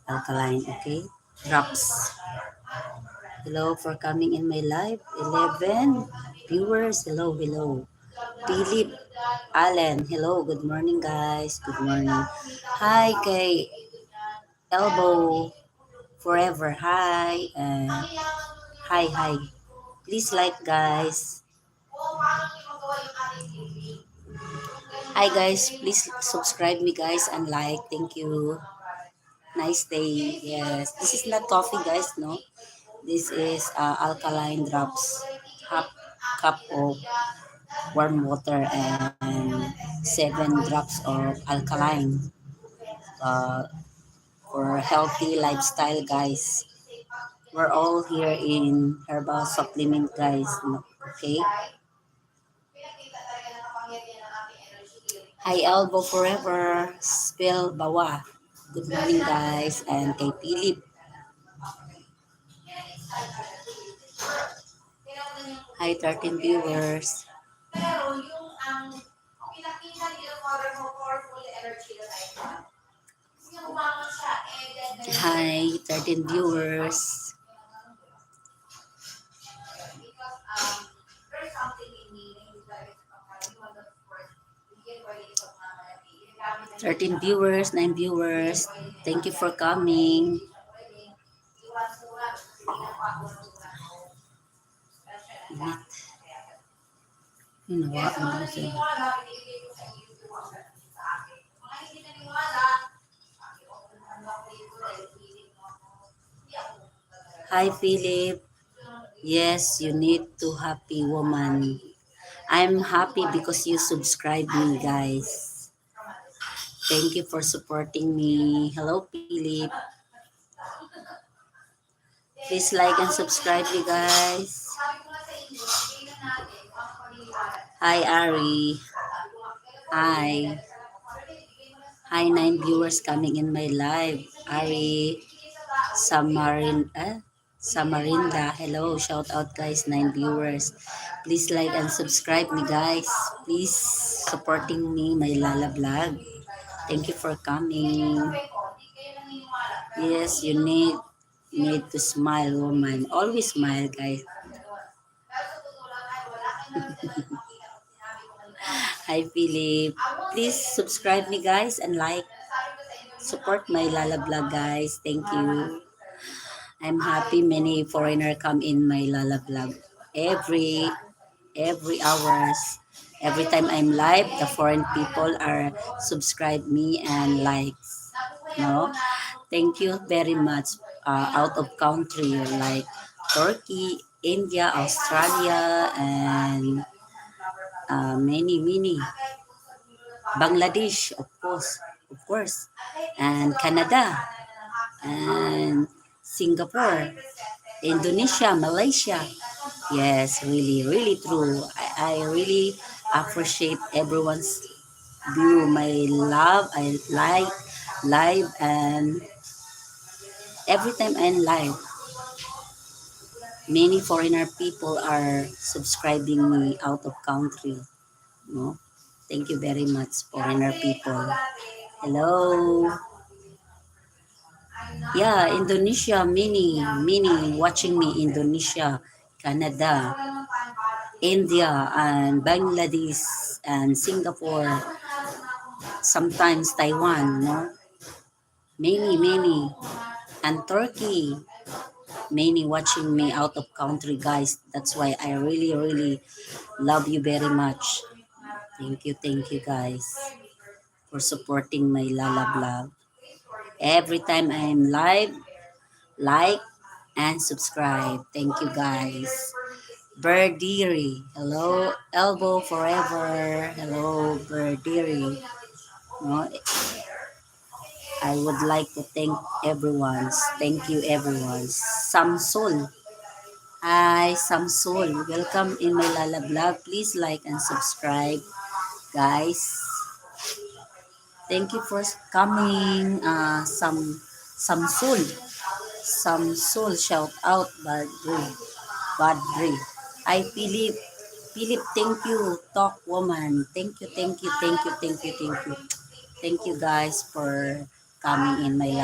alkaline, okay? Drops. Hello for coming in my live. 11 viewers. Hello, hello. Philip Allen. Hello, good morning guys. Good morning. Hi kay Elbow Forever. Hi. Hi, hi. Please like guys. Hi guys, please subscribe me guys and like. Thank you. Nice day. Yes. This is not coffee guys, no. This is alkaline drops. Half cup of warm water and 7 drops of alkaline uh, for healthy lifestyle guys. We're all here in herbal supplement guys. Okay. Hi Elbow Forever. Spell Bawa. Good morning guys. And kay Philip. Hi 13 viewers. Hi 13 viewers. Thirteen viewers, 9 viewers. Thank you for coming. Ginawa mo siya. Hi, Philip. Yes, you need to happy woman. I'm happy because you subscribe me, guys. Thank you for supporting me. Hello, Philip. Please like and subscribe me, guys. Hi, Ari. Hi. Hi, 9 viewers coming in my live. Ari, Samarinda. Hello, shout out guys, 9 viewers. Please like and subscribe me guys. Please supporting me, my Lala vlog. Thank you for coming. Yes, you need to smile, woman. Always smile, guys. Hi, Philip. Please subscribe me, guys, and like. Support my Lala vlog, guys. Thank you. I'm happy many foreigner come in my Lala vlog. Every hours. Every time I'm live, the foreign people are subscribe me and likes. No, thank you very much. Out of country like Turkey, India, Australia, and many Bangladesh, of course, and Canada, and Singapore, Indonesia, Malaysia. Yes, really true. I really appreciate everyone's view. My love, I like live, and every time I'm live, many foreigner people are subscribing me out of country. No, thank you very much, foreigner people. Hello. Yeah, Indonesia, many watching me. Indonesia, Canada, India, and Bangladesh, and Singapore, sometimes Taiwan, no? Many, and Turkey, many watching me out of country, guys. That's why I really love you very much. Thank you, guys, for supporting my Lala vlog. Every time I'm live, like and subscribe. Thank you, guys. Birdiri. Hello, Elbow Forever. Hello, Birdiri. No, I would like to thank everyone. Thank you, everyone. Samsul. Hi, Samsul. Welcome in my Lala vlog. Please like and subscribe, guys. Thank you for coming. Samsul. Samsul, shout out, Badri. Badri. Hi, Philip. Philip, thank you. Talk woman. Thank you. Thank you, guys, for coming in my life.